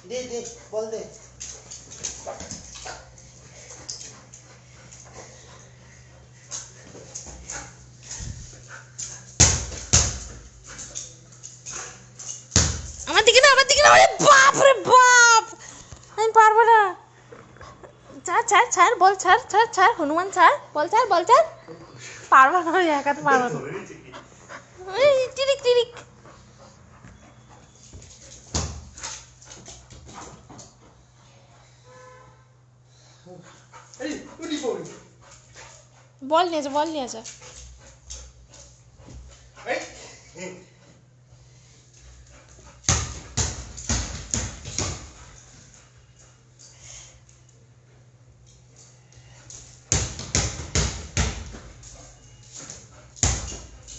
দে দে বল দে। আমার দিকে না, আমার দিকে না। আরে বাপ রে বাপ, আমি পারবো না। ছাড় ছাড় ছাড়, বল ছাড় ছাড় ছাড়, হনুমান ছাড়, বল ছাড় বল ছাড়। পারবো না, আমি একা তো পারবো না। এই টিরিক টিরিক। এই উড়ি পড়ি। বল নিয়ে যা, বল নিয়ে যা।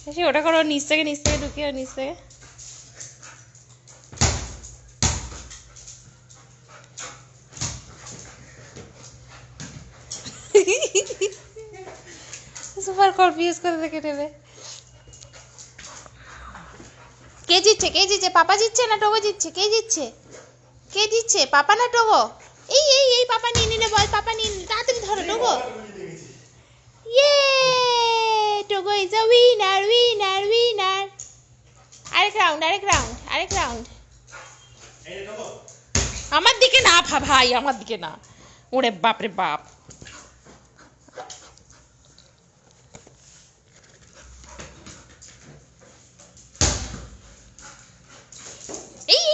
এই সে ওটা করো, নিচ থেকে ঢুকিয়ে নিচ থেকে। সুপার কনফিউজ করে দেখে নেবে। কে জিতছে, কে জিতছে? পাপা জিতছে না টোগো জিতছে? কে জিতছে? কে জিতছে, পাপা না টোগো? এই এই এই পাপা নিয়ে নিলে বল, পাপা নিয়ে নিলে, তাড়াতাড়ি ধরো টোগো। ইয়ে, Togo is a winner winner winner. আরেক রাউন্ড আরেক রাউন্ড আরেক রাউন্ড। এই দেখো আমার দিকে না ভাই, আমার দিকে না। ওরে বাপ রে বাপ। এই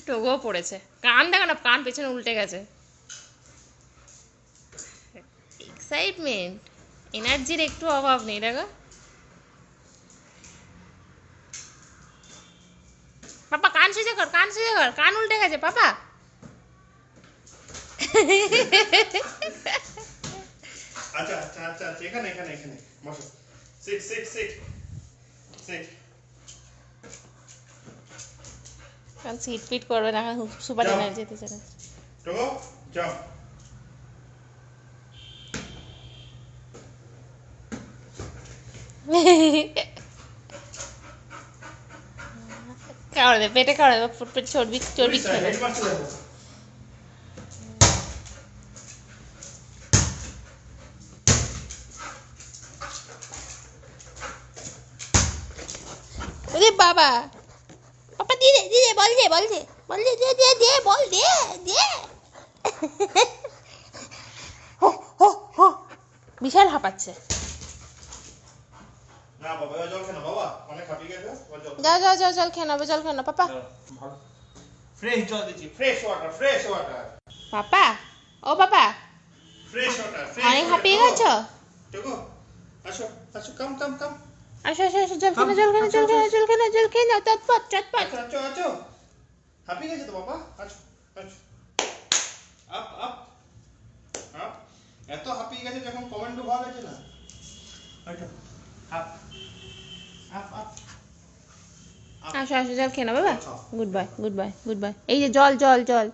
টোগো পড়েছে। কান দেখো না, কান পেছনে উল্টে গেছে। এক্সাইটমেন্ট, এনার্জির একটু অভাব নেই দেখো। পাপা কান সোজা কর, কান সোজা কর, কান উল্টে গেছে পাপা। আচ্ছা আচ্ছা আচ্ছা আচ্ছা, এখানে এখানে এখানে বসো। Seat seat seat seat. কারণ সিট ফিট করবে না, সুপার যাও। এনার্জি দিতে চায়। টোগো যাও। খাওয়া দে, পেটে খাওয়া দে, পেটে চর্বি চর্বি স্যার খেলো। হেডমাস্টার দেখো। ওরে বাবা, পাপা দিয়ে দে, দিয়ে দে, বল দে, বল দে, বল দে, দে দে দে, বল দে দে। হো হো হো, বিশাল হাঁপাচ্ছে। না বাবা জল খেয়ে না বাবা, অনেক হাঁপিয়ে গেছে। জল যাও যাও যাও, জল খেয়ে নেবো, জল খেয়ে নেবো পাপা। ভালো ফ্রেশ জল দিচ্ছি, ফ্রেশ ওয়াটার ফ্রেশ ওয়াটার পাপা, ও পাপা, ফ্রেশ ওয়াটার। অনেক হাঁপিয়ে গেছো? টোগো আসো আসো, কাম কাম কাম। আসো আসো আসো, জল খেয়ে নাও, জল খেয়ে নাও, জল খেয়ে নাও, জল খেয়ে নাও, জল খেয়ে নাও, চটপট চটপট। আচ্ছা আচ্ছা আচ্ছা, হাঁপিয়ে গেছে তো বাবা। আচ্ছা আচ্ছা, আপ আপ আপ। এত হাঁপিয়ে গেছে যখন কমেন্টও ভালো হয়েছে না। আচ্ছা আপ আপ আপ। আসো আসো, জল খেয়ে নাও বাবা। Good bye good bye good bye. এই যে জল জল জল।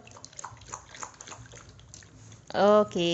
ওকে।